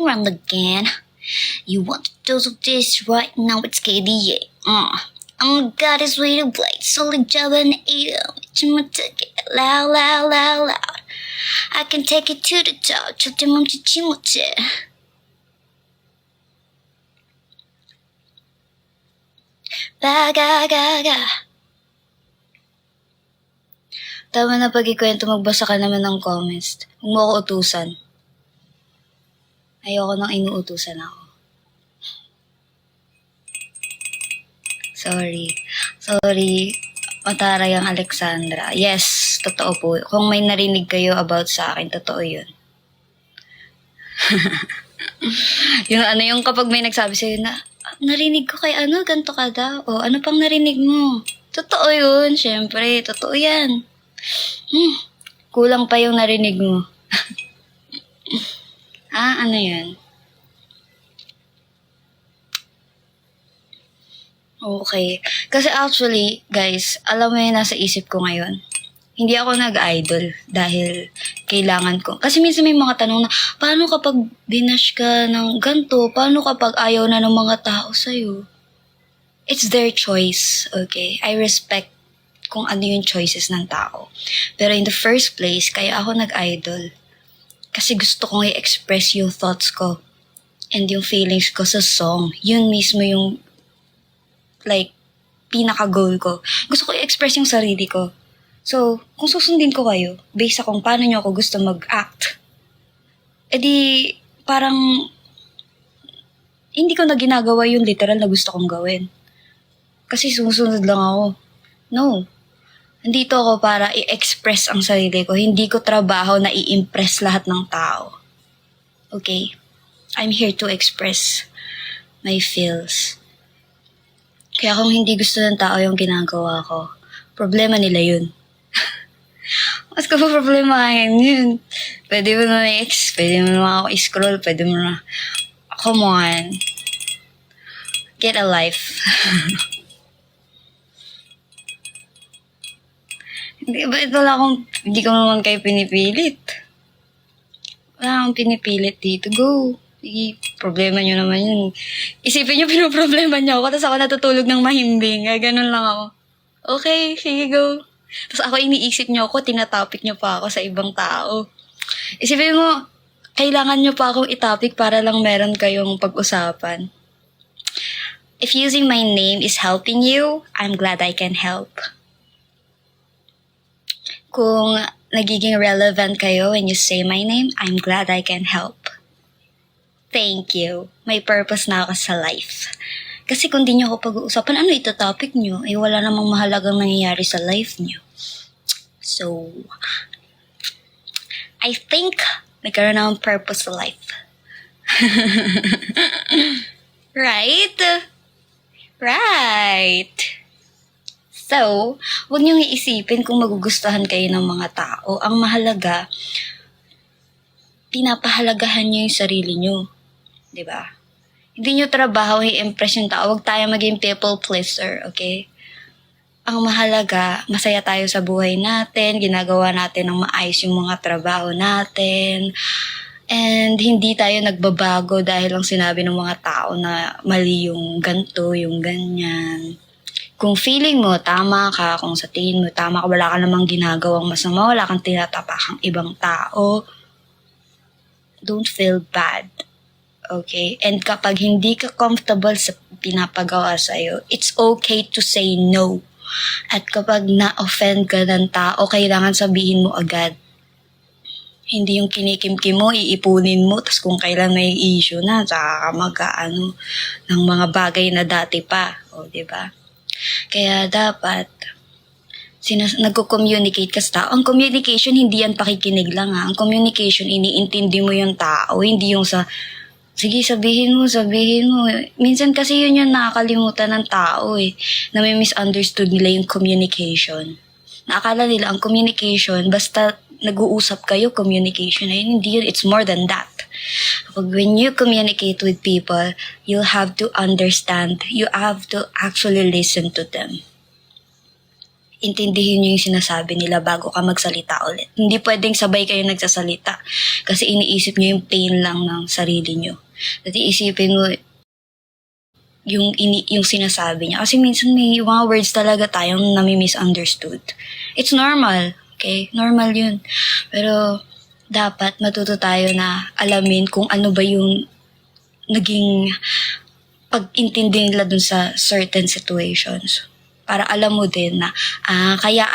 around again. You want a dose of this right now, it's KDA. I'm got his way to blade, solid job and eat him. Loud, loud, loud, loud. I can take it to the top, 절대 멈추지 못해. Bagaga. Tama na pag-ikwento, magbasa ka naman ng comments. Huwag mo ako utusan. Ayoko nang inuutusan ako. Sorry, mataray ang Alexandra. Yes, totoo po. Kung may narinig kayo about sa akin, totoo yun. yung kapag may nagsabi sa'yo na, narinig ko kay ganto ka daw. O, ano pang narinig mo? Totoo yun, syempre. Totoo yan. Kulang pa yung narinig mo. Ano yun? Okay. Kasi actually, guys, alam mo yung nasa isip ko ngayon. Hindi ako nag-idol dahil kailangan ko. Kasi minsan may mga tanong na, paano kapag binash ka ng ganto? Paano kapag ayaw na ng mga tao sa'yo? It's their choice, okay? I respect kung ano yung choices ng tao. Pero in the first place, kaya ako nag-idol. Kasi gusto kong i-express yung thoughts ko and yung feelings ko sa song. Yun mismo yung pinaka-goal ko. Gusto ko i-express yung sarili ko. So, kung susundin ko kayo, based akong paano nyo ako gusto mag-act, edi parang hindi ko na ginagawa yung literal na gusto kong gawin. Kasi sumusunod lang ako. No. Nandito ako para i-express ang sarili ko. Hindi ko trabaho na i-impress lahat ng tao. Okay? I'm here to express my feels. Kaya kung hindi gusto ng tao yung ginagawa ko, problema nila yun. Mas ko pa problemahin yun. Pwede mo na pwede mo na ako i-scroll, pwede mo na, come on. Get a life. Hindi ko naman kayo pinipilit. Wala akong pinipilit dito. Go. Sige, problema nyo naman yun. Isipin nyo, pinoproblema nyo ako, tapos ako natutulog ng mahimbing. Ganun lang ako. Okay, sige, go. Tapos ako iniisip nyo ako, tinatopic nyo pa ako sa ibang tao. Isipin mo, kailangan nyo pa akong itopic para lang meron kayong pag-usapan. If using my name is helping you, I'm glad I can help. Kung nagiging relevant kayo when you say my name, I'm glad I can help. Thank you. May purpose na ako sa life. Kasi kung di nyo ako pag-uusapan, ano ito topic nyo? Wala namang mahalagang nangyayari sa life nyo. So, I think nagkaroon akong purpose sa life. Right? Right. So, huwag niyong iisipin kung magugustuhan kayo ng mga tao. Ang mahalaga, pinapahalagahan niyo yung sarili niyo. Diba? Hindi niyo trabaho i-impress yung tao. Huwag tayo maging people pleaser, okay? Ang mahalaga, masaya tayo sa buhay natin, ginagawa natin ng maayos yung mga trabaho natin, and hindi tayo nagbabago dahil lang sinabi ng mga tao na mali yung ganto, yung ganyan. Kung feeling mo, tama ka, kung sa tingin mo, tama ka, wala ka namang ginagawang masama, wala kang tinatapakang ibang tao, don't feel bad. Okay? And kapag hindi ka comfortable sa pinapagawa sa'yo, it's okay to say no. At kapag na-offend ka ng tao, kailangan sabihin mo agad. Hindi yung kinikimkim mo, iipunin mo, tas kung kailan may issue na, saka ka mag-ano ng mga bagay na dati pa. O, diba? Kaya dapat, nagko-communicate ka sa tao. Ang communication, hindi yan pakikinig lang ha. Ang communication, iniintindi mo yung tao, hindi yung sa, sige, sabihin mo. Minsan kasi yun yung nakakalimutan ng tao na may misunderstood nila yung communication. Nakakala nila ang communication, basta nag-uusap kayo, communication na yun. Hindi yun, it's more than that. Kapag when you communicate with people, you'll have to understand, you have to actually listen to them. intindihin nyo yung sinasabi nila bago ka magsalita ulit. Hindi pwedeng sabay kayo nagsasalita kasi iniisip nyo yung pain lang ng sarili nyo. At iisipin mo yung sinasabi niya. Kasi minsan may mga words talaga tayong nami-misunderstood. It's normal, okay? Normal yun. Pero dapat matuto tayo na alamin kung ano ba yung naging pag-intindi nila dun sa certain situations. Para alam mo din na, kaya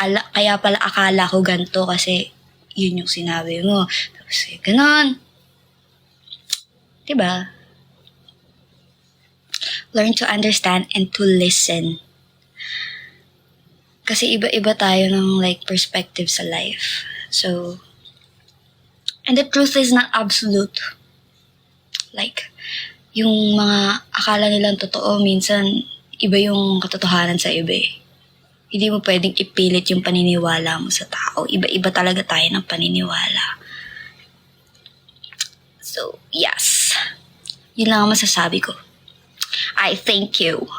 pala akala ko ganito kasi yun yung sinabi mo. Tapos, ganon. Diba? Learn to understand and to listen. Kasi iba-iba tayo ng like perspective sa life. So, and the truth is not absolute. Like, yung mga akala nilang totoo, minsan iba yung katotohanan sa iba eh. Hindi mo pwedeng ipilit yung paniniwala mo sa tao. Iba-iba talaga tayo ng paniniwala. So, yes. Yun lang ang masasabi ko. I thank you.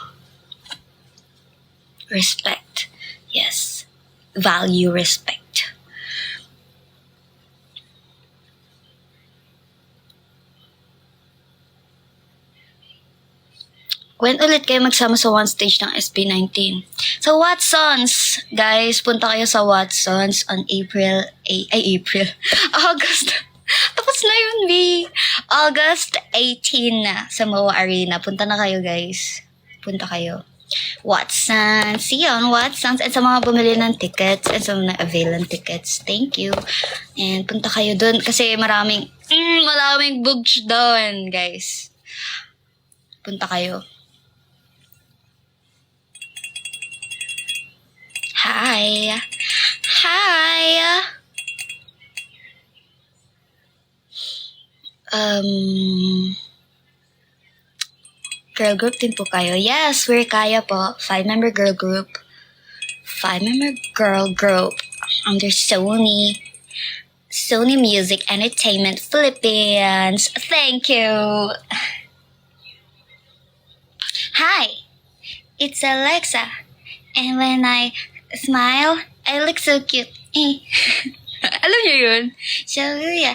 Respect. Yes. Value respect. When ulit kayo magsama sa one stage ng SB19? Sa Watsons! Guys, punta kayo sa Watsons on April. August. Tapos na yun, B. August 18 na sa MOA Arena. Punta na kayo, guys. Punta kayo. Watsons. See you on Watsons. And sa mga bumili ng tickets and sa mga avail ng tickets, thank you. And punta kayo dun kasi maraming books doon, guys. Punta kayo. Hi. Girl group din po kayo. Yes, we're kaya po. 5-member girl group. 5-member girl group under Sony Music Entertainment Philippines. Thank you. Hi, it's Alexa. And when I smile, I look so cute. Alam niyo yun? Shabuya.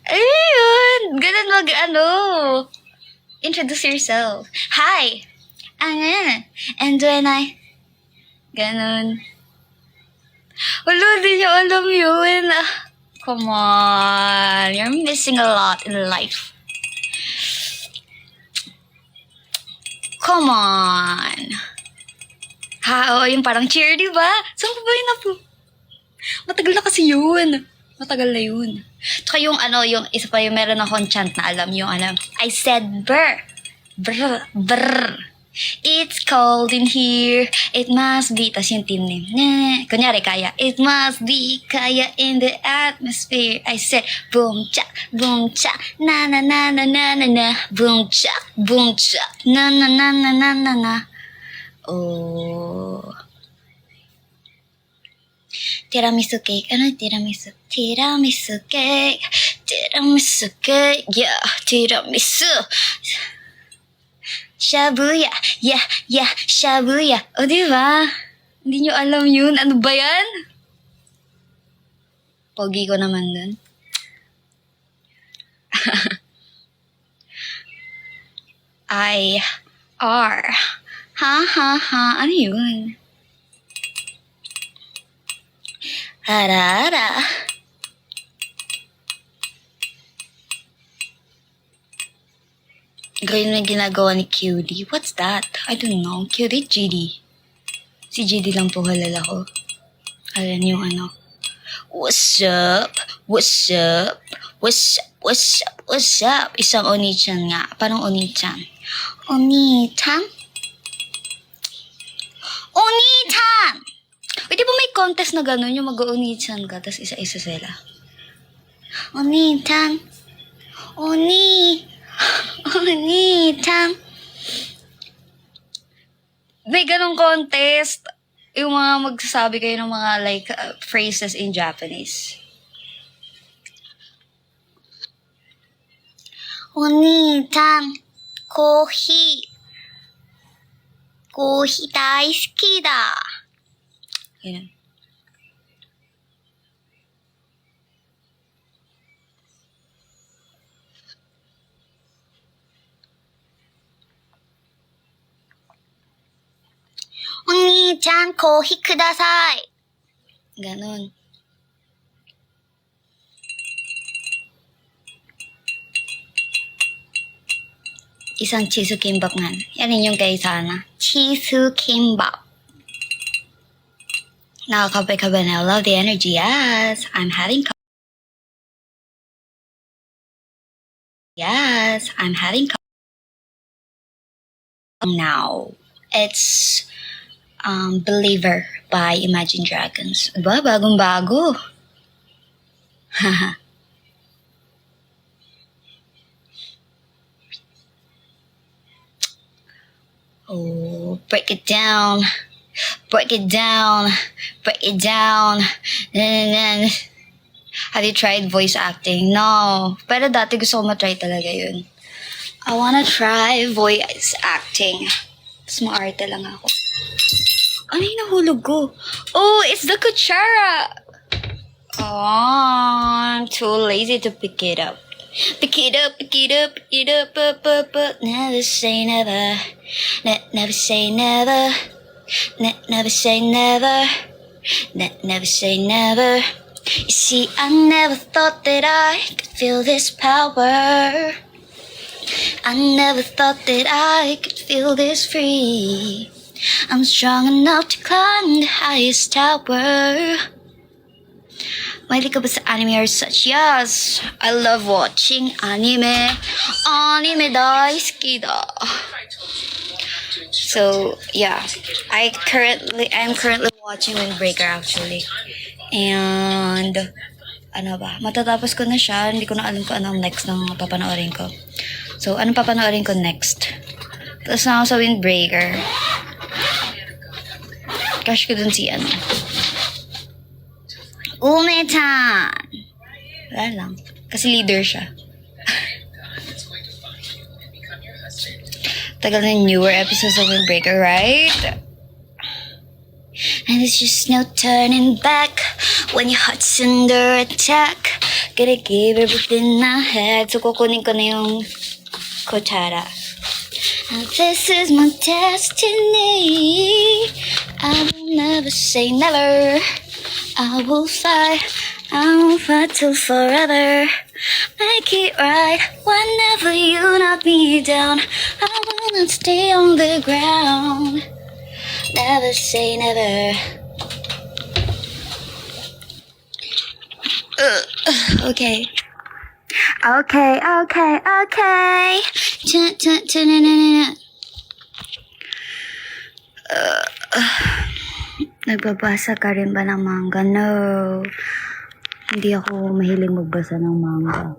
Ayun! Ganun introduce yourself. Hi! And when I... Ganun. Wala, di niyo alam yun. Come on. You're missing a lot in life. Come on. Oo, yung parang cheer, di ba? Saan ko ba yun na po? Matagal na kasi yun. Matagal na yun. Tsaka yung yung isa pa yung meron akong chant na alam, yung I said brr. Brr. It's cold in here. It must be. Tas yung team name. Kunyari, kaya. It must be kaya in the atmosphere. I said boom cha, na na na na na na na. Boom cha, na na na na na na na. Oh. Tiramisu cake. Tiramisu cake. Tiramisu cake. Yeah, tiramisu. Shabuya. Yeah, shabuya. O, diba? Hindi nyo alam yun. Ano ba yan? Pogi ko naman dun. I-R. Ha. Ano yun? Ara. Ganyan na ginagawa ni QD. What's that? I don't know. QD, GD. Si GD lang po halala ko. Alam yung What's up? Isang Oni-chan nga. Parang Oni-chan. Oni-chan? Uy, di ba may contest na gano'n yung mag-Oni-chan ka, tas isa-isa sila. Oni-chan. Oni-chan. May ganong contest. Yung mga magsasabi kayo ng mga phrases in Japanese. Oni-chan. Coffee. コーヒー大好きだ. Yan. Oni-chan, kohi kudasai. Ganon. Isang chisu kimbap nga. Yan yung kaisa na. Chisu kimbap. Nakakape ka ba na? Love the energy. Yes, I'm having coffee. Yes, I'm having coffee now. It's Believer by Imagine Dragons. Aba, bagong-bago. Haha. Oh, break it down. Break it down. Break it down. Have you tried voice acting? No. Pero dati gusto ko matry talaga yun. I wanna try voice acting. Mas maarte lang ako. Ano yung nahulog ko? Oh, it's the kutsara! Oh, I'm too lazy to pick it up. Pick it up, pick it up, pick it up, up. Never say never. Never say never. Never say never. Never say never. You see, I never thought that I could feel this power. I never thought that I could feel this free. I'm strong enough to climb the highest tower. Mahilig ka ba sa anime or such? Yes, I love watching anime. Anime daisuki da. So, yeah. I'm currently watching Windbreaker actually. And, ano ba? Matatapos ko na siya. Hindi ko na alam kung anong next ng papanoorin ko. So, anong papanoorin ko next? Tapos na ako sa Windbreaker. Crush ko dun si ano. Ume-chan! Wala lang. Kasi leader siya. Tagal na newer episodes of Windbreaker, right? And there's just no turning back when your heart's under attack. Gotta give everything I had. So kukunin ko na yung kutsara. And this is my destiny. I will never say never. I will fight till forever. Make it right whenever you knock me down. I will not stay on the ground. Never say never. Okay. Okay. Nagbabasa ka rin ba ng manga? No. Hindi ako mahilig magbasa ng manga.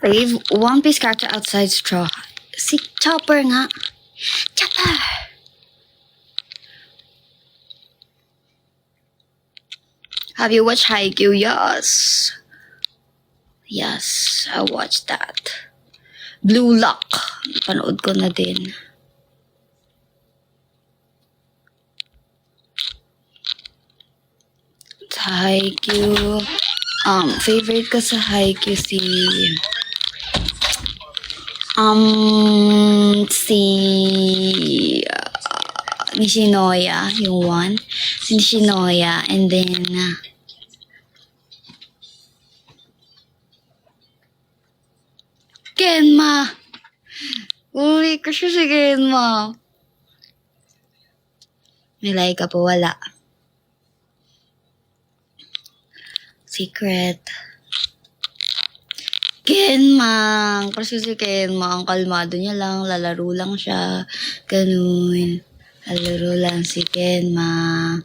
Fave, One Piece character outside Straw. Si Chopper nga. Chopper! Have you watched Haikyuu? Yes. Yes, I watched that. Blue Lock. Napanood ko na din. Haikyuu. Favorite ko sa Haikyuu si Nishinoya, yung one. Si Nishinoya, and then Genma. Uy, kasi si Genma. Nilay ka po, wala. Secret. Genma. Kasi si Genma, ang kalmado niya lang, lalaro lang siya. Ganun. Lalaro lang si Genma.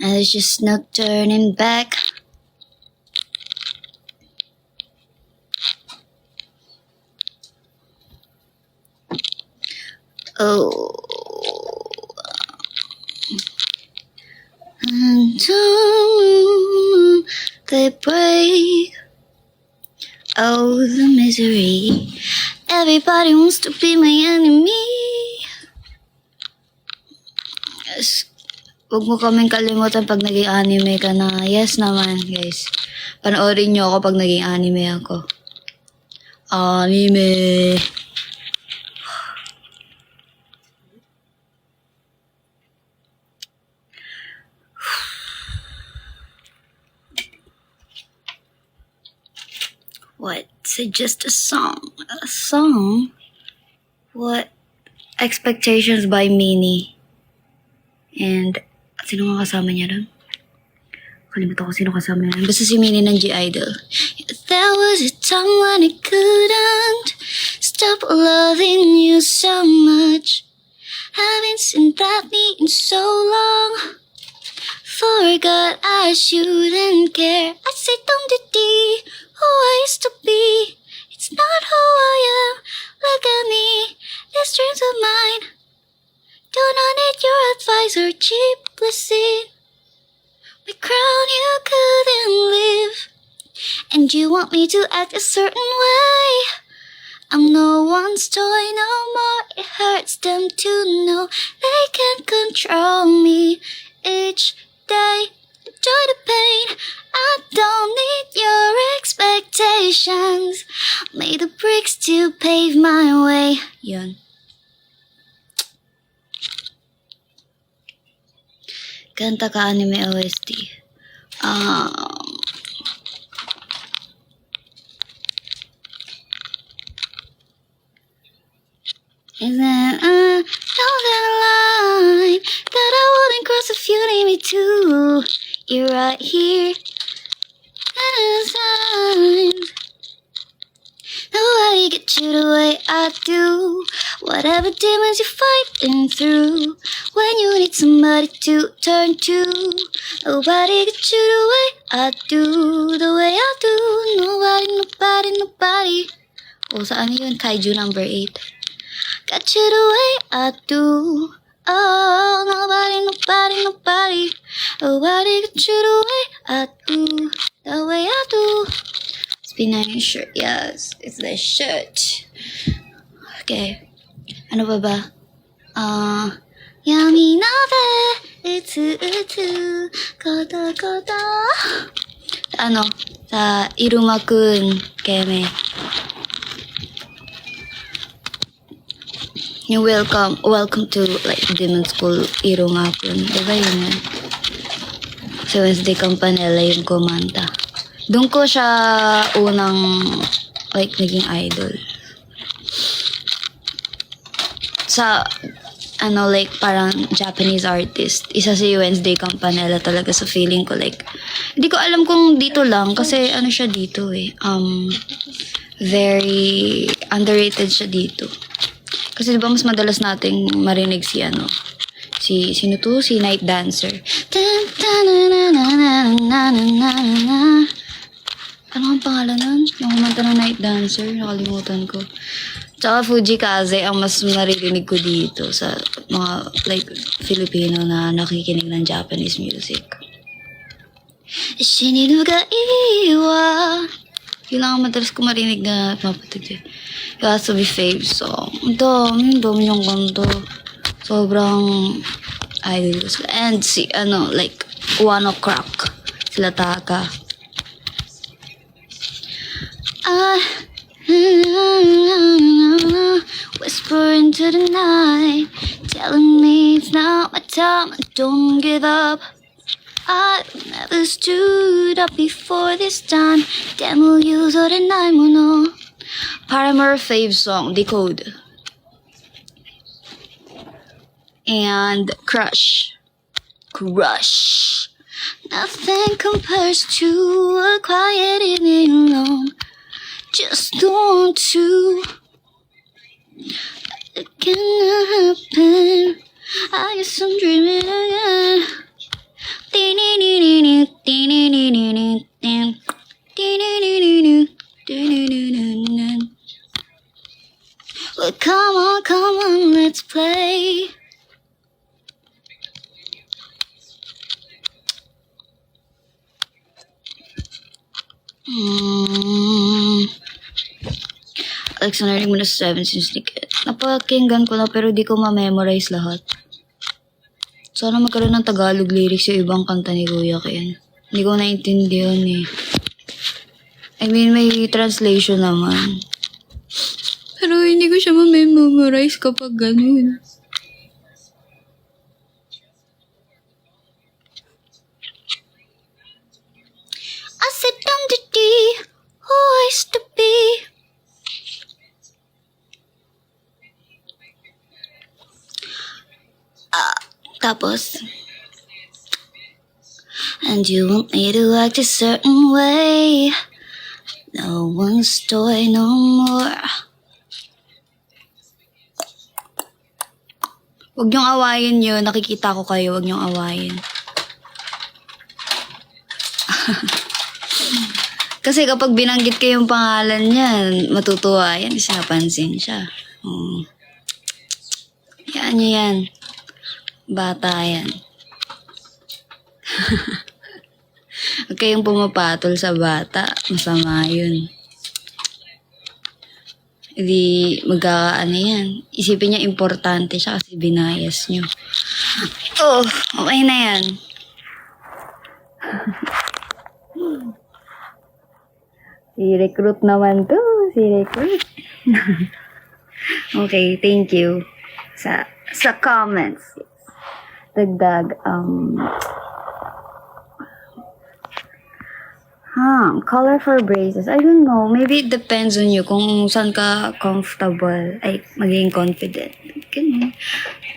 And there's just no turning back. Oh. could break. Oh, the misery. Everybody wants to be my enemy. Yes. Huwag mo kaming kalimutan pag naging anime ka na. Yes naman, guys. Panoorin nyo ako pag naging anime ako. Anime. What? It's just a song. A song? What? Expectations by Minnie. And, sino nga kasama niya doon? Kalimutan ko sino kasama niya. Basta si Minnie ng G-Idol. There was a time when I couldn't stop loving you so much. Haven't seen that me in so long. Forgot I shouldn't care. I say don't diddy, who I used to be. It's not who I am. Look at me, these dreams of mine. Don't need your advice or cheap blessing. My crown you couldn't live, and you want me to act a certain way. I'm no one's toy no more. It hurts them to know they can't control me. Each day, enjoy the pain. I don't need your expectations. May the bricks to pave my way. Yun. Kanta ka anime OST. Is that know that line that I wouldn't cross if you need me to. You're right here. And signs. Nobody gets you the way I do. Whatever demons you're fighting through, when you need somebody to turn to, nobody gets you the way I do, the way I do. Nobody. O saan yun? Kaiju number 8. Got you the way I do. Oh, nobody. Nobody got you the way I do, the way I do. It's P9 shirt. Yes, it's the shirt. Okay. Ano ba ba? Yami nabe, itsu, koto. Ano? Sa Iruma-kun, Keme. Yung welcome to like Demon School Iruma-kun. Diba yun yun? Sa Wednesday Campanella yung kumanta. Doon ko siya unang like naging idol. Sa ano like parang Japanese artist. Isa si Wednesday Campanella talaga sa feeling ko like hindi ko alam kung dito lang kasi ano siya dito eh. Very underrated siya dito. Kasi diba mas madalas nating marinig si ano sino to? Si Night Dancer. Ano ang pangalan nun? Yung kumanta ng Night Dancer, nakalimutan ko. Tsaka Fujikaze ang mas maririnig ko dito sa mga like Filipino na nakikinig ng Japanese music. Shininu ga iwa. Yun lang ang madalas ko marinig na mapatid eh. It has to be fave song. Ang dami yung kanto. Sobrang idol ko sila. And si like Wano Crack. Sila Taka. Whisper into the night, telling me it's not my time. Don't give up. I've never stood up before this time. Demo use or deny mo no. Paramore fave song, Decode. And Crush. Nothing compares to a quiet evening alone. Just don't want to. It cannot happen. I guess I'm dreaming. Well, come on, let's play. Alexander mo na 7 since napakinggan ko na pero di ko ma-memorize lahat. Sana magkaroon ng Tagalog lyrics yung ibang kanta ni Kuya Ken. Hindi ko naintindihan eh. I mean, may translation naman. Pero hindi ko siya ma-memorize kapag ganun. I sit down the D, who is to be? Tapos, and you want me to act a certain way. No one's toy no more. Huwag niyong awayin yun. Nakikita ko kayo. Huwag niyong awayin. Kasi kapag binanggit ko yung pangalan niya, matutuwa yan. Kasi napansin siya. Yan niyo yan. Bata yan. Huwag kayong pumapatol sa bata. Masama yun. Hindi magkakaano yan. Isipin niya importante siya kasi binayas niyo. Oh, okay na yan. Si recruit naman to. Si recruit. Okay, thank you. Sa comments. Dagdag, color for braces. I don't know. Maybe it depends on you kung saan ka comfortable. Ay, maging confident. Ganun.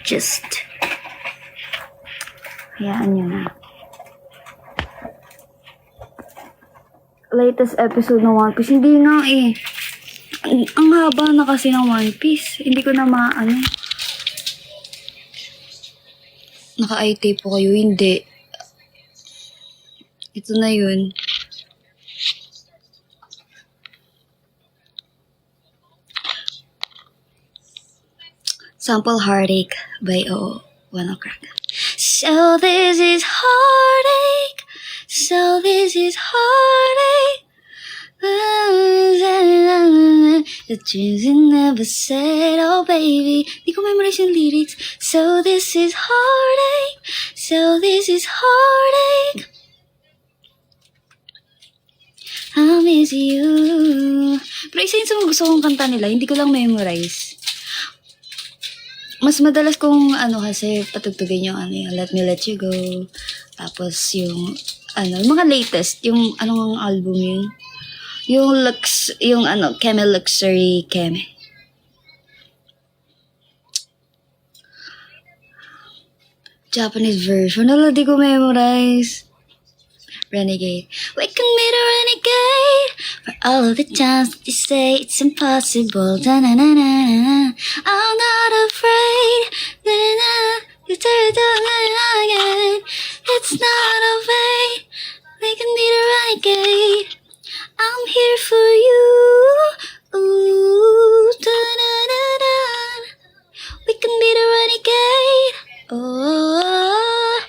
Just, hayaan nyo na. Latest episode ng One Piece. Hindi nga eh. Ang haba na kasi ng One Piece. Hindi ko na maano. Naka-IT po kayo. Hindi. Ito na yun. Sample Heartache by One Crack. So this is heartache. So this is heartache. The dreams you never said, oh baby. Di ko memorize yung lyrics. So this is heartache. So this is heartache. I miss you. Pero isa yun sa mga gusto kong kanta nila. Hindi ko lang memorize. Mas madalas kong kasi patugtugin yung yung Let Me Let You Go. Tapos yung yung mga latest, yung anong album yun? Yung Keme Luxury Keme. Japanese version. Wala, di ko memorize. Renegade. We can meet a renegade for all of the times that you say it's impossible. Da-na-na-na. I'm not afraid. Da-na-na. It's not a fate. We can meet a renegade. I'm here for you. Ooh, da-na-na-na. We can meet a renegade. Oh,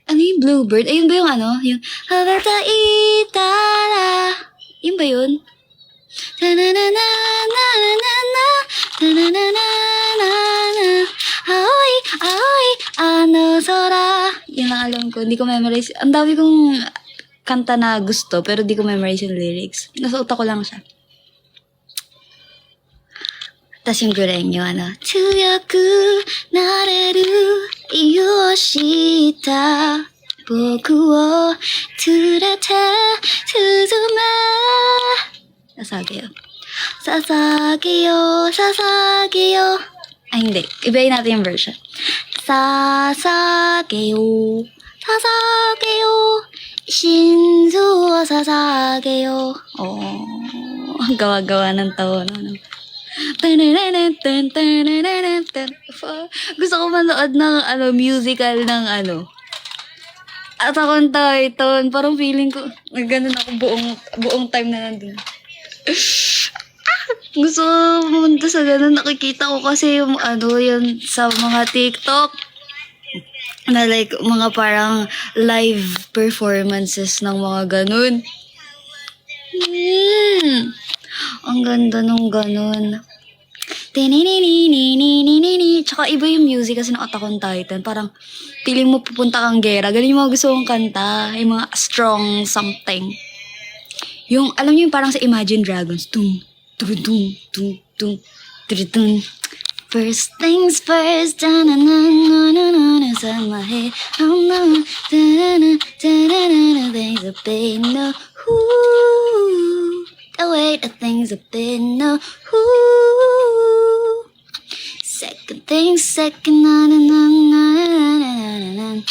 ano yung Bluebird? Ayun ba yung Yung Habata Itala. Yun ba yun? Ta-na-na-na-na-na-na. Ta-na-na-na-na-na. Aoy, aoy, sora. Yun lang alam ko. Hindi ko memorize. Ang dami kong kanta na gusto, pero di ko memorize yung lyrics. Nasa utak ko lang siya. Tas yung Gurenyo, Tsuyaku nareru iyu o shita boku wo tsurete suzume. Sasageyo. Sasageyo, sasageyo. Ay, hindi. Ibayin natin yung version. Sasageyo, sasageyo, shinzu wo sasageyo. Oh, gawa-gawa ng taon. Gusto ko manood ng musical ng Attack on Titan. Parang feeling ko ganun ako buong time na nandun. Gusto ko pumunta sa ganun. Nakikita ko kasi yung yun sa mga TikTok. na like mga parang live performances ng mga ganun. Ang ganda nung ganun. Tinininininininini. Tsaka iba yung music kasi ng Attack on Titan. Parang feeling mo pupunta kang gera. Ganun yung mga gusto kong kanta. Yung mga strong something. Yung, alam niyo yung parang sa Imagine Dragons. Tung, tung, tung, tung, tung, tung, tung. First things first, da-na-na-na-na-na, inside my head, oh no, da-na-na, da-na-na-na, things I've been, no, ooh, the way the things I've been, no, ooh, second things second, na-na-na-na-na-na-na-na.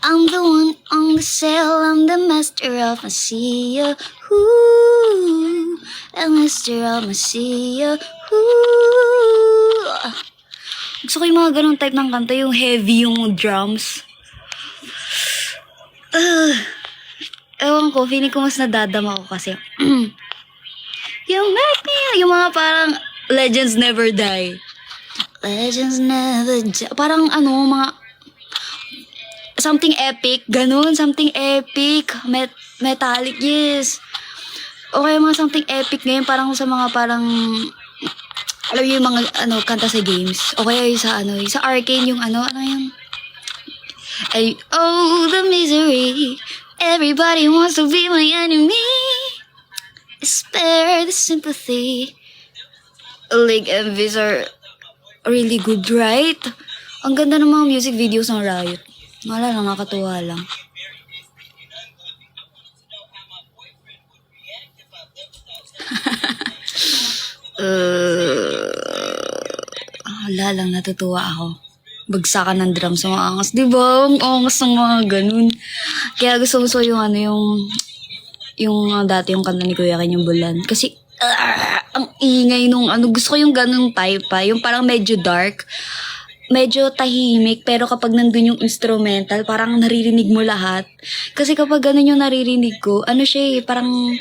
I'm the one on the sail, I'm the master of my sea, ooh, the master of my sea, ooh. Gusto ko yung mga ganong type ng kanta, yung heavy yung drums. Ewan ko, feeling ko mas nadadama ko kasi. Yung make me, yung mga parang Legends Never Die. Legends Never Die. Parang ano, mga something epic, ganun, something epic, metallic, yes. O kaya mga something epic ngayon, parang sa mga parang, alam niyo yung mga ano, kanta sa games. O kaya yung sa ano, yung sa arcane, yung ano yung, ay, oh, the misery, everybody wants to be my enemy, spare the sympathy, like envies are really good, right? Ang ganda ng mga music videos ng Riot. Wala lang, nakatuwa lang. Wala lang, natutuwa ako. Bagsakan ng drums sa mga angas. Diba? Ang angas ng mga ganun. Kaya gusto ko yung ano, yung dati yung kanta ni Kuya Ken, yung Bulan. Kasi, ang ingay nung ano. Gusto ko yung ganung type pa. Yung parang medyo dark. Medyo tahimik, pero kapag nandun yung instrumental, parang naririnig mo lahat. Kasi kapag ganun yung naririnig ko, ano siya parang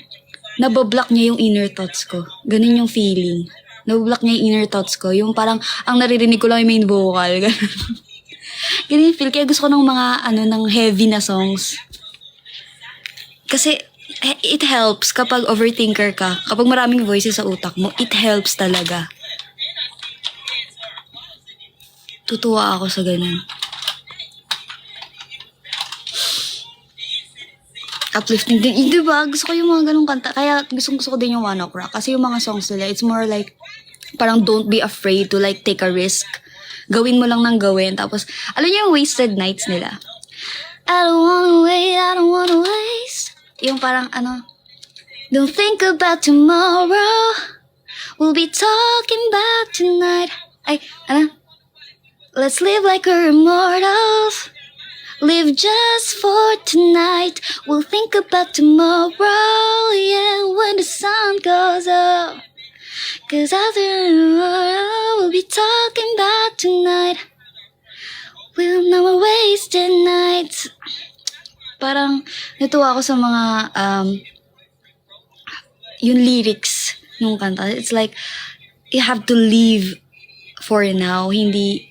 nabablock niya yung inner thoughts ko. Ganun yung feeling. Nabablock niya yung inner thoughts ko. Yung parang, ang naririnig ko lang yung main vocal. Ganun yung feel. Kaya gusto ko ng mga, ng heavy na songs. Kasi, it helps kapag overthinker ka. Kapag maraming voices sa utak mo, it helps talaga. Tutuwa ako sa ganun. Uplifting din. Diba? Gusto ko yung mga ganung kanta. Kaya gusto ko din yung One Ok Rock. Kasi yung mga songs nila, it's more like, parang don't be afraid to like take a risk. Gawin mo lang ng gawin. Tapos, alam niyo yung Wasted Nights nila? I don't wanna waste. Yung parang don't think about tomorrow. We'll be talking about tonight. Ay, let's live like we're immortals. Live just for tonight. We'll think about tomorrow, yeah, when the sun goes up. 'Cause after tomorrow, we'll be talking about tonight. We'll know our wasted nights. Parang natuwa ako sa mga yung lyrics nung kanta. It's like you have to live for now, hindi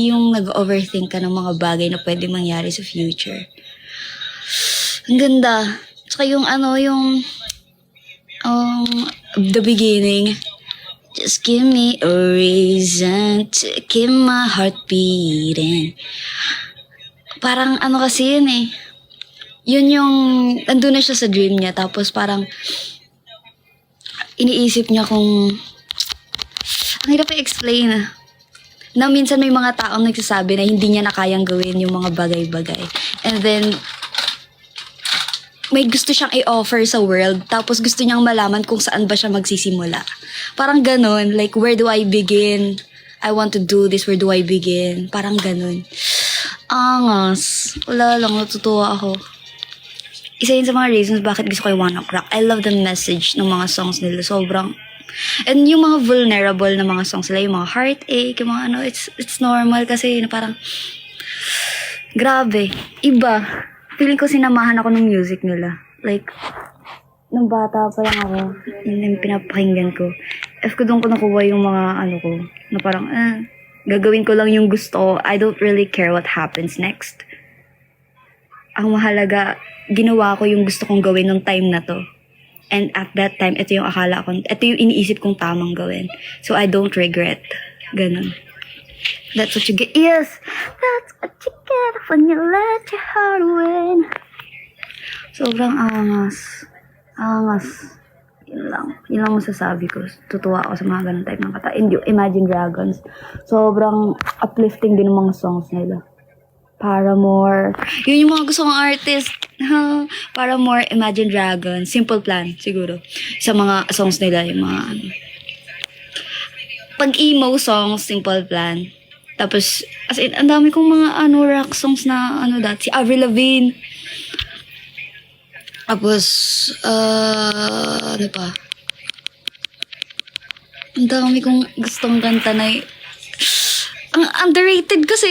yung nag-overthink ka ng mga bagay na pwede mangyari sa future. Ang ganda. Tsaka yung the beginning. Just give me a reason to keep my heart beating. Parang kasi yun eh. Yun yung, andun na siya sa dream niya, tapos parang iniisip niya kung ang hirap i-explain na minsan may mga taong nagsasabi na hindi niya na kayang gawin yung mga bagay-bagay. And then, may gusto siyang i-offer sa world, tapos gusto niyang malaman kung saan ba siya magsisimula. Parang ganun, like, where do I begin? I want to do this, where do I begin? Parang ganun. Angas. Wala lang, natutuwa ako. Isa yun sa mga reasons bakit gusto ko yung One Ok Rock. I love the message ng mga songs nila. Sobrang. And yung mga vulnerable na mga songs nila, yung mga heartache, yung mga it's normal kasi parang grabe. Iba. Feeling ko sinamahan ako ng music nila. Like, nung bata pa lang ako, yun yung pinapakinggan ko. Ko doon ko nakuha yung mga ko, na parang, Gagawin ko lang yung gusto ko. I don't really care what happens next. Ang mahalaga, ginawa ko yung gusto kong gawin nung time na to. And at that time, ito yung akala ko, ito yung iniisip kong tamang gawin. So I don't regret. Ganun. That's what you get. Yes! That's what you get when you let your heart win. Sobrang angas. Angas. Yun lang. Yun lang masasabi ko. Tutuwa ako sa mga ganun type ng kata. Imagine Dragons. Sobrang uplifting din ng mga songs nila. Paramore. Yun yung mga gusto kong artist. Paramore, Imagine Dragons, Simple Plan, siguro. Sa mga songs nila, yung mga ano. Pag emo songs, Simple Plan. Tapos, as in, ang dami kong mga rock songs na dati. Si Avril Lavigne. Tapos, ano pa? Ang dami kong gustong kanta na ang underrated kasi.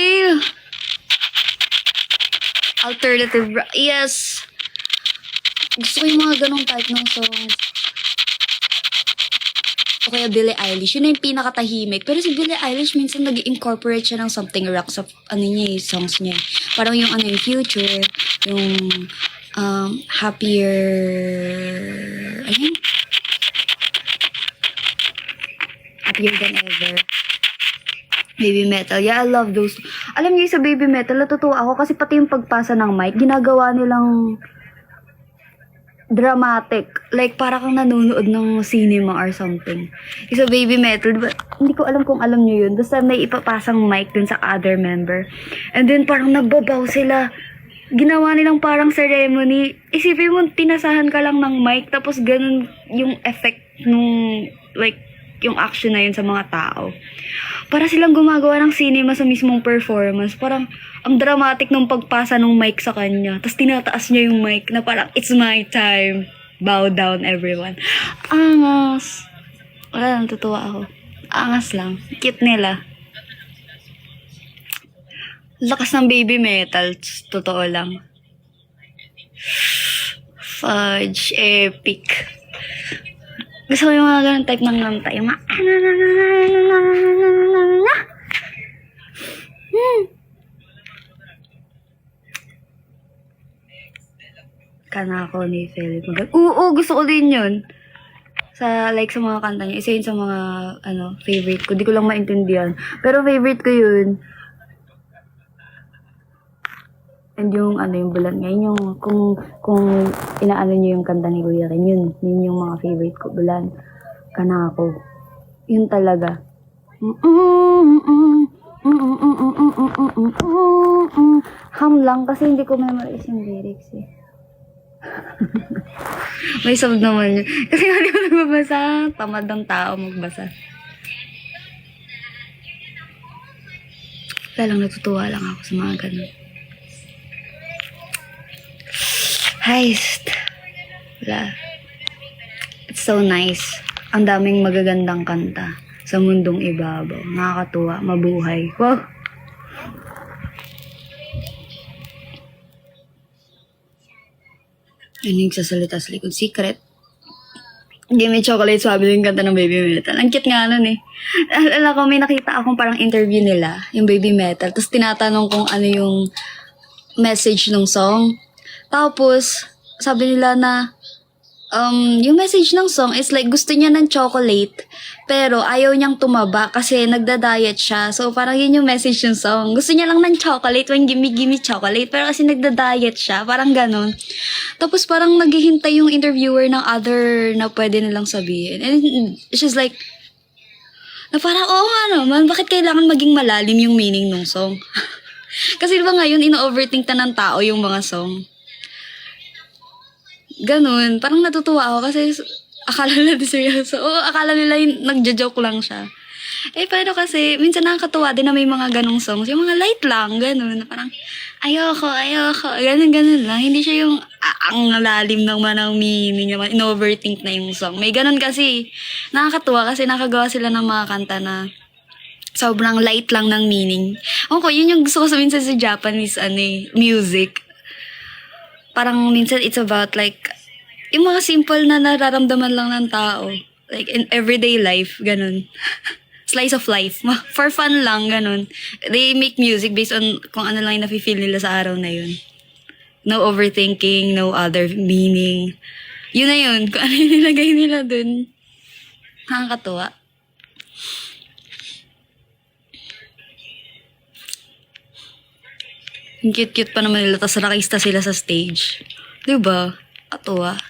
Alternative rock. Yes. Gusto ko yung mga ganong type ng songs. O kaya Billie Eilish. Yun na yung pinakatahimik. Pero si Billie Eilish minsan nag-incorporate siya ng something rock sa songs niya. Parang yung yung Future, yung Happier, Happier Than Ever. Baby Metal. Yeah, I love those. Alam niyo sa Baby Metal, natutuwa ako kasi pati yung pagpasa ng mic, ginagawa nilang dramatic. Like, para kang nanonood ng cinema or something. Yung sa Baby Metal, diba, hindi ko alam kung alam niyo yun. Basta may ipapasang mic dun sa other member. And then, parang nagbabaw sila. Ginawa nilang parang ceremony. Isipin mo, tinasahan ka lang ng mic, tapos ganun yung effect nung, like, yung action na yun sa mga tao. Para silang gumagawa ng cinema sa mismong performance. Parang, ang dramatic ng pagpasa ng mic sa kanya. Tapos tinataas niya yung mic na parang, it's my time. Bow down, everyone. Angas. Wala, natutuwa ako. Angas lang. Cute nila. Lakas ng Baby Metal. Totoo lang. Fudge. Epic. Gusto ko yung mga ganun type ng kanta. Yung mga Kanako ni Philip. Oo, gusto ko din yun. Sa mga kanta niya. Isa yun sa mga favorite ko. Di ko lang maintindihan. Pero favorite ko yun. And yung yung bulan ngayon, yung kung inaano niyo yung kanta ni Kuya Ren, yun yung mga favorite ko, bulan. Kanako. Yun talaga. Ham lang kasi hindi ko memorize yung lyrics eh. May sound naman yun. Kasi nga di ko nagbabasa. Tamad ng tao magbasa. Kaya lang natutuwa lang ako sa mga ganun. Heist. Wala. It's so nice. Ang daming magagandang kanta sa mundong ibabaw. Nakakatuwa. Mabuhay. Wow. Ano yung sasalita sa likod? Secret. Give me chocolate, sabi yung kanta ng Baby Metal. Ang cute nga nun eh. Alam ko, may nakita akong parang interview nila, yung Baby Metal. Tapos tinatanong kung ano yung message ng song. Tapos, sabi nila na, yung message ng song is like, gusto niya ng chocolate, pero ayaw niyang tumaba kasi nagda-diet siya. So, parang yun yung message ng song. Gusto niya lang ng chocolate when gimme chocolate, pero kasi nagda-diet siya. Parang ganun. Tapos, parang naghihintay yung interviewer ng other na pwede nilang sabihin. And she's like, na parang, oo nga naman, bakit kailangan maging malalim yung meaning ng song? Kasi diba ngayon, ino-overthink na ng tao yung mga song. Ganun. Parang natutuwa ako kasi akala nila seryoso. Oo, akala nila yung nagja-joke lang siya. Pero kasi, minsan nakakatuwa din na may mga ganong songs. Yung mga light lang, ganun. Parang, ayoko. Ganun lang. Hindi siya yung ang lalim naman ng meaning. In-overthink na yung song. May ganun kasi. Nakakatuwa kasi nakagawa sila ng mga kanta na sobrang light lang ng meaning. Yun yung gusto ko sa minsan sa Japanese music. Parang minsan it's about like, yung mga simple na nararamdaman lang ng tao. Like in everyday life, ganun. Slice of life. For fun lang, ganun. They make music based on kung ano lang yung nafe-feel nila sa araw na yun. No overthinking, no other meaning. Yun na yun. Kung ano yung nilagay nila dun. Nakakatuwa. Ang cute-cute pa naman nila, tapos nakista sila sa stage. Diba? Katuwa.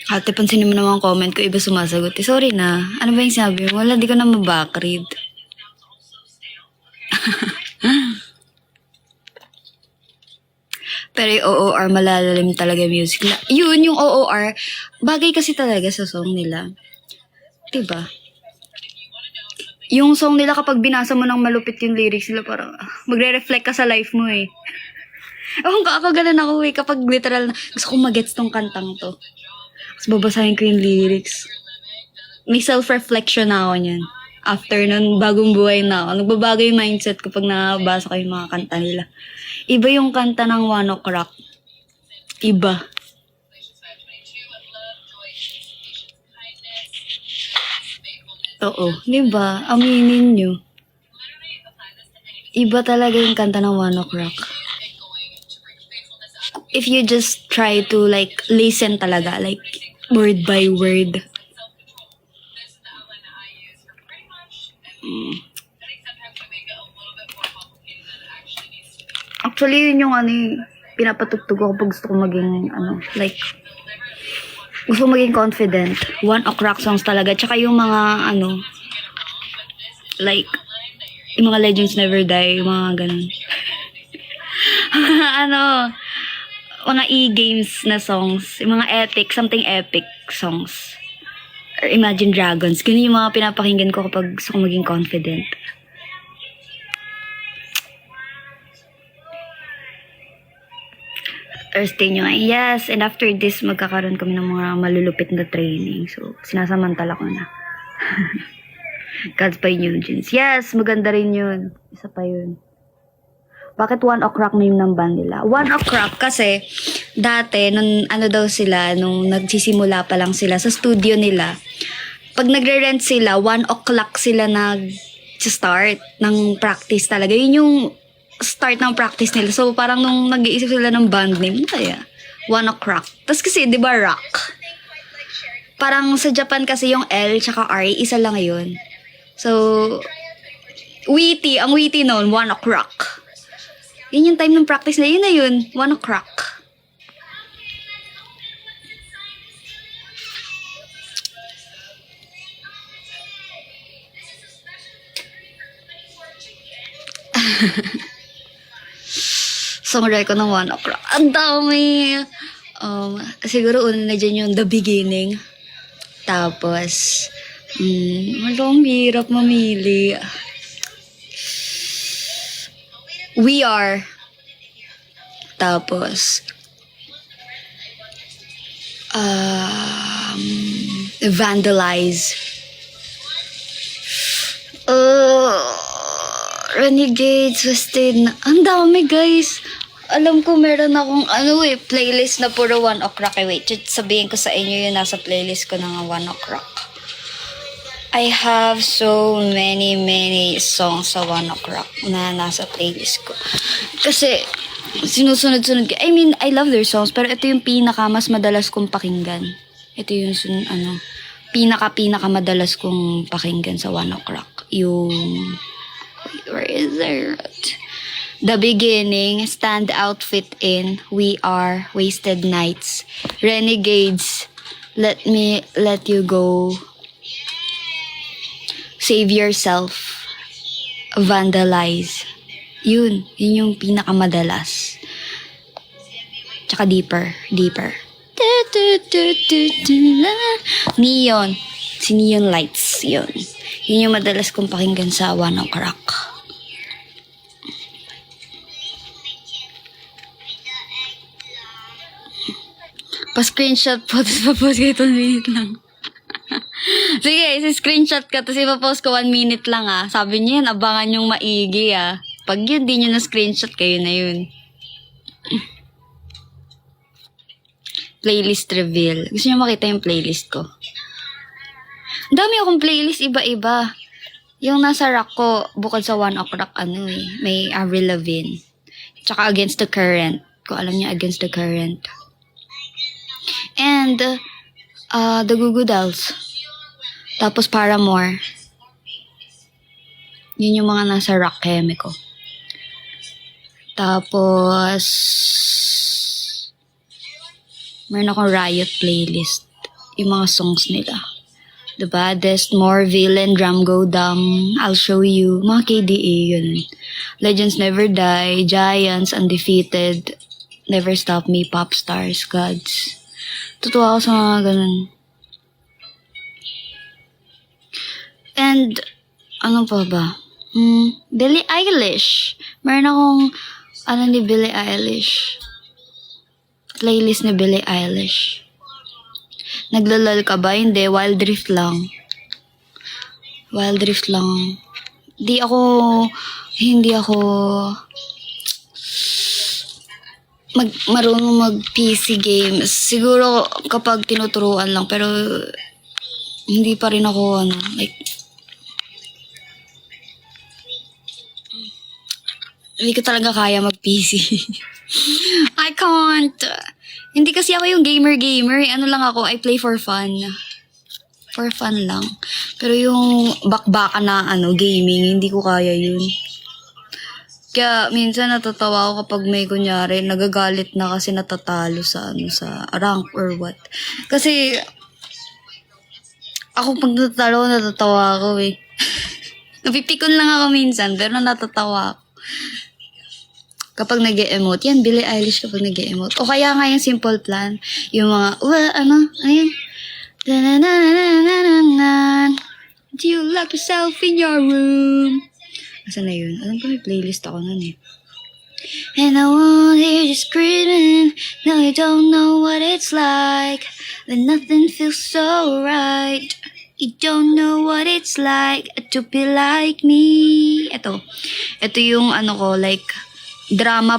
Ate, pansinin mo naman ang comment ko, iba sumasagot. Sorry na. Ano ba yung sabi mo? Wala, di ko na mabackread. Pero yung OOR, malalalim talaga yung music. Yun, yung OOR, bagay kasi talaga sa song nila. Diba? Yung song nila kapag binasa mo ng malupit yung lyrics nila, parang magre-reflect ka sa life mo eh. Ako ganun ako eh, kapag literal na, gusto kong magets tong kantang to. Tapos babasahin ko yung lyrics. May self-reflection na ako niyan. After nun, bagong buhay na ako. Nagbabago yung mindset ko pag nabasa ko yung mga kanta nila. Iba yung kanta ng 1 O'Clock. Iba. Oo. Diba? Aminin nyo. Iba talaga yung kanta ng 1 O'Clock. If you just try to like listen talaga, like word by word. Actually, yun yung pinapatugtog ako pag gusto ko maging, like, gusto ko maging confident. 1 O'Clock songs talaga. Tsaka yung mga, like, yung mga Legends Never Die, yung mga ganun. Mga e-games na songs, yung mga epic, something epic songs. Or Imagine Dragons. Ganun yung mga pinapakinggan ko kapag gusto ko maging confident. Thursday nyo. Yes, and after this, magkakaroon kami ng mga malulupit na training. So, sinasamantala ko na. God's by Nugents. Yes, maganda rin yun. Isa pa yun. Bakit 1 O'Clock name ng band nila? 1 O'Clock kasi, dati, nung nung nagsisimula pa lang sila sa studio nila, pag nagre-rent sila, 1 O'Clock sila nag-start ng practice talaga. Yun yung start ng practice nila. So, parang nung nag-iisip sila ng band name, kaya 1 O'Clock. Tapos kasi, di ba, rock? Parang sa Japan kasi yung L tsaka R, isa lang yun. So, ang witty noon, 1 O'Clock. Yun yung time ng practice na yun 1 O'Clock. Songwrite ko ng 1 O'Clock. Ang dami! Siguro una na dyan yung The Beginning. Tapos, malang hirap mamili. We Are. Tapos, Vandalize. Renegades, Twisted. Ang dami, guys. Alam ko meron akong playlist na puro 1 O'Clock. Wait, sabihin ko sa inyo yung nasa playlist ko ng 1 O'Clock. I have so many songs sa 1 O'Clock na nasa playlist ko. Kasi, sinusunod-sunod ko. I mean, I love their songs, pero ito yung mas madalas kong pakinggan. Ito yung, pinaka madalas kong pakinggan sa 1 O'Clock. Where is it? The Beginning, Stand Out Fit In, We Are, Wasted Nights, Renegades, Let Me Let You Go, Save Yourself, Vandalize. Yun yung pinakamadalas. Tsaka Deeper. Neon. Si Neon Lights. Yun yung madalas kong pakinggan sa 1 O'Clock. Pa-screenshot po, tapos pa-post kayo 1 minute lang. Sige, screenshot ka, tapos ipapost ko 1 minute lang Sabi niyo yan, abangan yung maigi Pag yun, di nyo na screenshot, kayo na yun. Playlist reveal. Gusto niyo makita yung playlist ko? Ang dami akong playlist, iba-iba. Yung nasa rack ko, bukod sa 1 O'Clock, may Avril Lavigne. Tsaka Against the Current. Kung alam niyo, Against the Current. And, The Goo Goo Dolls. Tapos Paramore. Yun yung mga nasa rock keme ko. Tapos, meron akong Riot playlist. Yung mga songs nila. The Baddest, More, Villain, Drum Go Dumb, I'll Show You, mga KDA yun. Legends Never Die, Giants, Undefeated, Never Stop Me, Pop Stars, Gods. Tutuwa ako sa mga ganun. And, ano pa ba? Billie Eilish. Meron akong, ni Billie Eilish. Playlist ni Billie Eilish. Naglalal ka ba? Hindi. Wild Drift lang. Wild Drift lang. Hindi ako marunong mag-PC games. Siguro kapag tinuturuan lang. Pero, hindi pa rin ako, hindi ko talaga kaya mag-PC. I can't. Hindi kasi ako yung gamer. Ano lang ako, I play for fun. For fun lang. Pero yung bakbakan na gaming, hindi ko kaya yun. Kaya minsan natatawa ako kapag may kunyari, nagagalit na kasi natatalo sa rank or what. Kasi ako pag natatawa ako eh. Napipikon lang ako minsan, pero natatawa ako. Kapag nag-e-emote, yan, Billie Eilish kapag nag-e-emote. O kaya nga yung Simple Plan, yung mga, ayun. Do you lock yourself in your room? Asa na yun? Alam ko may playlist ako nun eh. And I won't hear you screaming. No, you don't know what it's like. That nothing feels so right. You don't know what it's like to be like me. Ito yung like, drama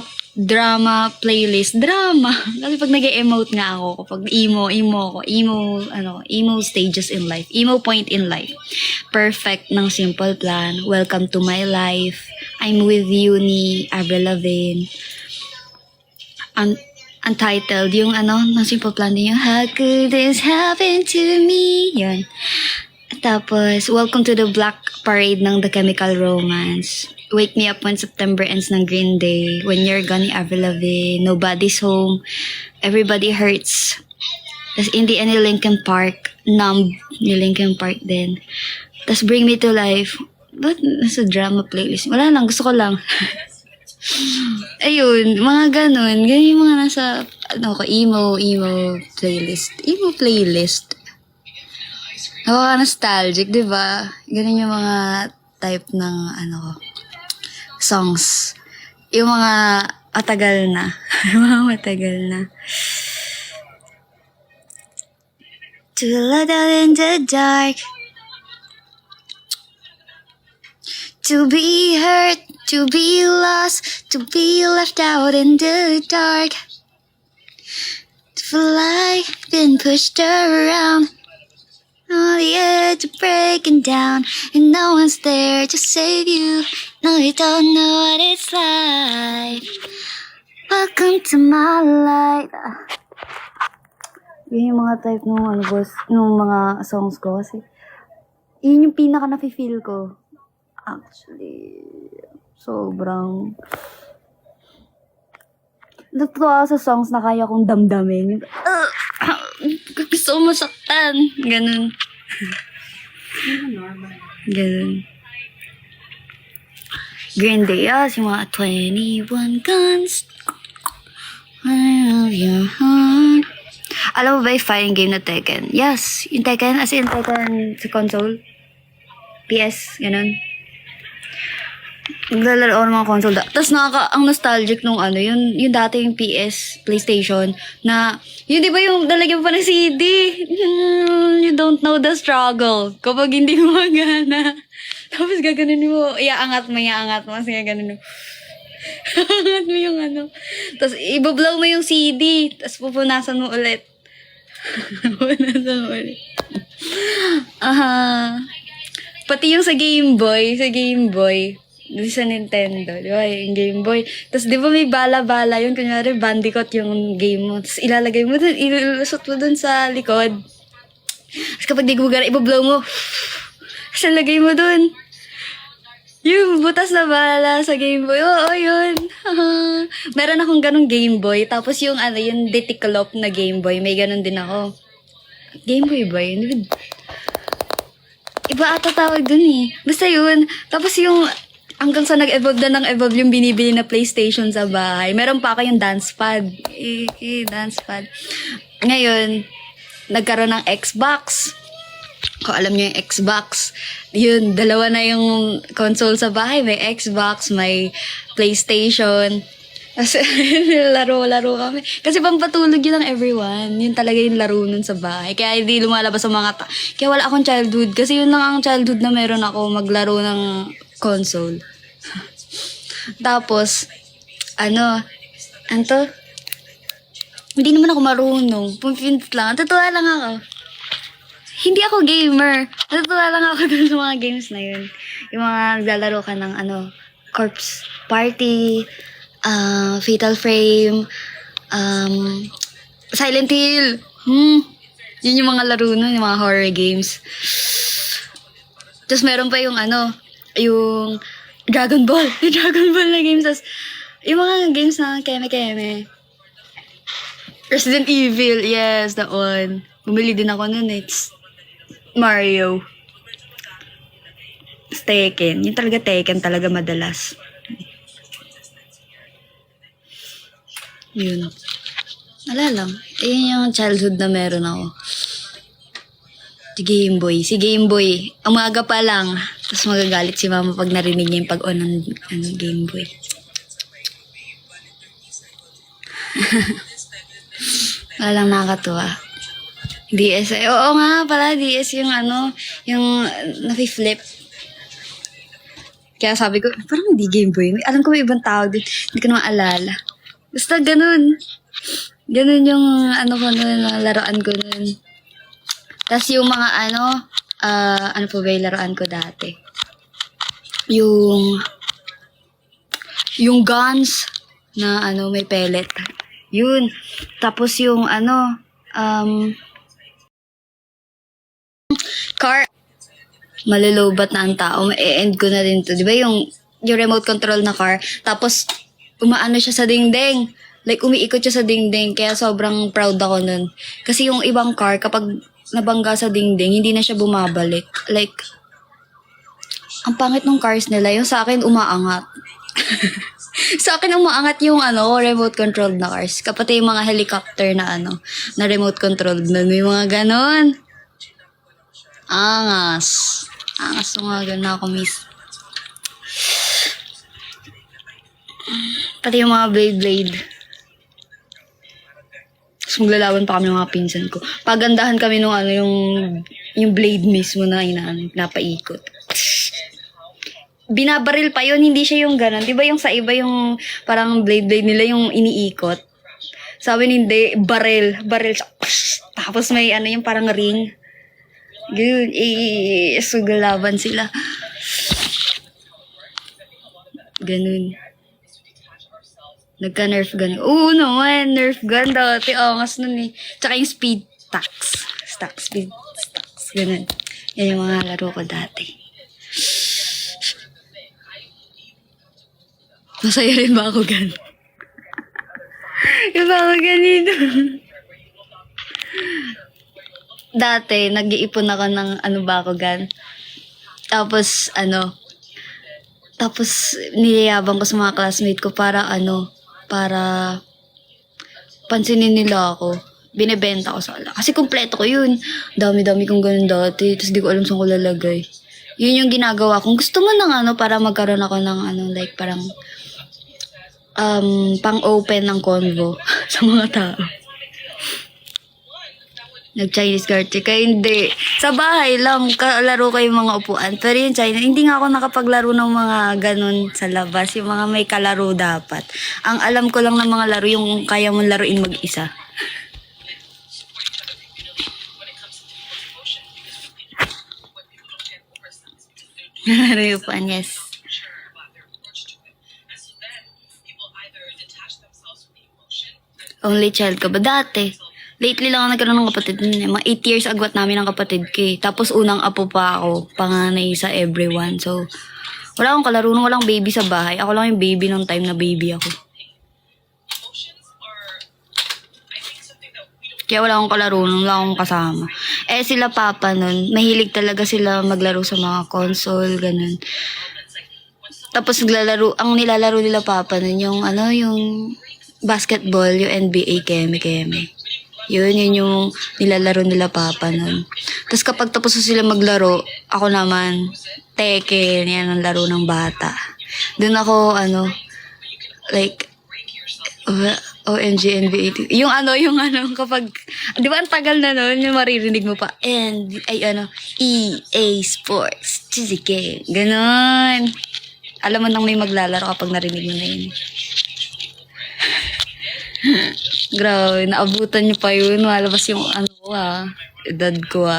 playlist. Drama. Kasi pag nag-emote nga ako, kapag emo stages in life. Emo point in life. Perfect ng Simple Plan. Welcome to My Life. I'm With You ni Avril Lavigne. Untitled. Yung ng Simple Plan din yung How Could This Happen to Me? Yan. Tapos, Welcome to the Black Parade ng The Chemical Romance. Wake Me Up When September Ends ng Green Day. When You're Gone ni Avril Lavigne. Nobody's Home. Everybody Hurts. Tapos In the End ni Linkin Park. Numb ni Linkin Park din. Tapos Bring Me to Life. Ba't nasa drama playlist? Wala lang, gusto ko lang. Ayun, mga ganun. Ganun yung mga nasa, emo playlist. Emo playlist. Napaka-nostalgic, di ba? Ganun yung mga type ng, songs. Yung mga matagal na. Mga matagal na. To light out in the dark. To be hurt, to be lost, to be left out in the dark. To feel like been pushed around. On the edge of breaking down, and no one's there to save you. No, you don't know what it's like. Welcome to my life. Yun yung mga type nung mga songs ko kasi yun yung pinaka nafe-feel ko. Actually, sobrang natutuwa ako sa songs na kaya kong damdamin. Gusto ko masaktan. Ganun. Ganun. Green Day, si mga 21 Guns. Your heart. Alam mo ba yung fighting game na Tekken? Yes, yung Tekken, as in Tekken sa console. PS, ganun. Naglalaro ako ng mga console. Tapos ang nostalgic nung yung dati yung PS, PlayStation, na, yun di ba yung lalagyan pa ng CD? You don't know the struggle. Kapag hindi mo magana. Tapos gaganon mo, iaangat mo, kasi gaganon mo. Angat mo yung Tapos ibablow mo yung CD, tapos pupunasan mo ulit. Wala na ulit. Pati yung sa Game Boy, di sa Nintendo, di ba, yung Game Boy. Tapos di ba may bala-bala yun, kunyari Bandicoot yung game mo. Tapos ilalagay mo dun, ilulusot mo dun sa likod. Tapos kapag di gumagana, ibablow mo. Tapos ilagay mo dun. Yung butas na bala sa Game Boy. Oo, yun. Meron akong ganong Game Boy. Tapos yung yung Deticolop na Game Boy, may ganon din ako. Game Boy ba yun? Iba ata tawag dun eh. Basta yun. Tapos yung hanggang sa nag-evolve na nang-evolve yung binibili na PlayStation sa bahay. Meron pa ako yung dance pad. Dance pad. Ngayon, nagkaroon ng Xbox. Kung alam niyo yung Xbox, yun, dalawa na yung console sa bahay. May Xbox, may PlayStation. Kasi laro-laro kami. Kasi pampatulog yun ng everyone. Yun talaga yung laro nun sa bahay. Kaya hindi lumalabas sa mga Kaya wala akong childhood. Kasi yun lang ang childhood na meron ako, maglaro ng console. Tapos, anto? Hindi naman ako marunong. Pumpint lang. Totoo lang ako. Hindi ako gamer. Natutuwa lang ako dun sa mga games na yun. Yung mga naglalaro ka ng Corpse Party, Fatal Frame, Silent Hill. Yun yung mga laro nun, yung mga horror games. Tapos meron pa yung yung Dragon Ball. Yung Dragon Ball na games. Tapos yung mga games na keme-keme. Resident Evil, yes, that one. Bumili din ako nun, Mario. Tekken. Yung talaga Tekken talaga madalas. Yun. Wala lang. Yun yung childhood na meron ako. Si Game Boy. Umaga pa lang. Tapos magagalit si mama pag narinig niya yung pag-on ng Game Boy. Wala lang nakakatuwa. DS. Oo nga pala, DS yung yung nafi-flip. Kaya sabi ko, parang hindi Game Boy. Alam ko may ibang tawag din. Hindi ko na maalala. Basta ganun. Ganun yung ko nun, laruan ko nun. Tapos yung mga ano po ba yung laruan ko dati? Yung guns na may pellet. Yun. Tapos yung car. Malulubat na ang tao. Ma-end ko na din to. Di ba yung remote control na car? Tapos, umaano siya sa dingding. Like, umiikot siya sa dingding. Kaya sobrang proud ako nun. Kasi yung ibang car, kapag nabangga sa dingding, hindi na siya bumabalik. Like, ang pangit ng cars nila. Yung sa akin, umaangat. Sa akin, umaangat yung remote controlled na cars. Kapati yung mga helicopter na na remote controlled nun. May mga ganon. Angas nga, gano'n ako, miss. Pati yung mga Blade. Tapos maglalaban pa kami ng mga pinsan ko. Pagandahan kami nung yung blade mismo na napaikot. Binabaril pa yun, hindi siya yung gano'n. Diba yung sa iba yung parang blade nila yung iniikot? Sabi hindi, baril siya. Tapos may yung parang ring. Yun, sugalaban sila. Ganun. Nagka-nerf gun. Oo naman, nerf gun dati. Angas nun eh. Tsaka yung speed stacks. Speed stacks. Ganun. Yan yung mga laro ko dati. Masaya rin ba ako gan? Yung ba ako ganito? Dati, nag-iipon ako ng Bakugan. Tapos, tapos niliyabang ko sa mga classmate ko para para pansinin nila ako. Binebenta ko sa ala. Kasi kumpleto ko yun. Dami-dami kong ganun dati. Tapos di ko alam saan ko lalagay. Yun yung ginagawa ko. Gusto mo ng para magkaroon ako ng like parang pang-open ng convo sa mga tao. Nag-Chinese garter. Kaya hindi. Sa bahay lang, kalaro kayo mga upuan. Pero yung China, hindi nga ako nakapaglaro ng mga ganun sa labas. Yung mga may kalaro dapat. Ang alam ko lang ng mga laro, yung kaya mong laruin mag-isa. Nalaro yung upuan, yes. Only child ka ba? Dati. Lately lang ako nagkaroon ng kapatid. Mga 8 years agwat namin ang kapatid ko eh. Tapos unang apo pa ako. Panganay sa everyone. So, wala akong kalaro nung walang baby sa bahay. Ako lang yung baby nung time na baby ako. Kaya wala akong kalaro nung wala akong kasama. Eh sila papa nun, mahilig talaga sila maglaro sa mga console, ganun. Tapos ang nilalaro nila papa nun, yung yung basketball, yung NBA keme-keme. Yun yung nilalaro nila papa nun. Tapos kapag tapos na sila maglaro, ako naman, Tekken, yan ang laro ng bata. Doon ako, like, OMG NBA. Yung kapag, di ba ang tagal na nun, yung maririnig mo pa, EA Sports, Chizike, ganon. Alam mo nang may maglalaro kapag narinig mo na yun. Grabe, naabutan niyo pa yun. Malabas yung edad ko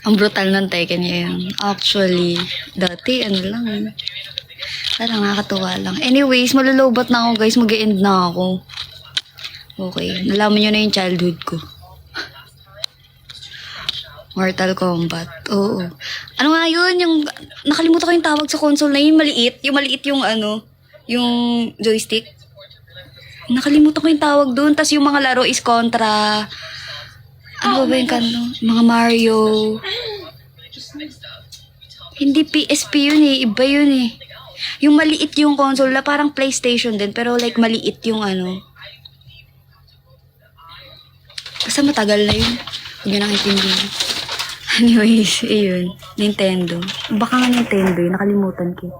Ang brutal ng Tekken niya yun. Actually, dati lang. Parang nakakatuwa lang. Anyways, malulobot na ako guys. Mag-e-end na ako. Okay, nalaman nyo na yung childhood ko. Mortal Kombat. Oo. Ano nga yun? Nakalimutan ko yung tawag sa console na yun. Maliit. Yung maliit yung yung joystick. Nakalimutan ko yung tawag doon. Tapos yung mga laro is Contra. Ano ba yung mga Mario. Hindi PSP yun eh. Iba yun eh. Yung maliit yung console na parang PlayStation din. Pero like maliit yung Basta matagal na yun. Huwag nyo nang itindihin. Anyways, ayun. Nintendo. Baka nga Nintendo yun. Nakalimutan ko.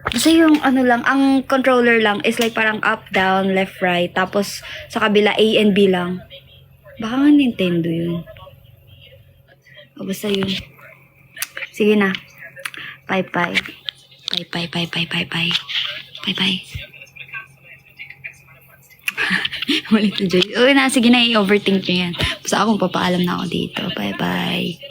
Basta yung ang controller lang is like parang up, down, left, right. Tapos sa kabila A and B lang. Baka nga Nintendo yun. O basta yun. Sige na. Bye-bye. Bye-bye. Bye-bye. Malit na Joy. Uy na, sige na, i-overthink nyo yan. Basta akong papaalam na ako dito. Bye-bye.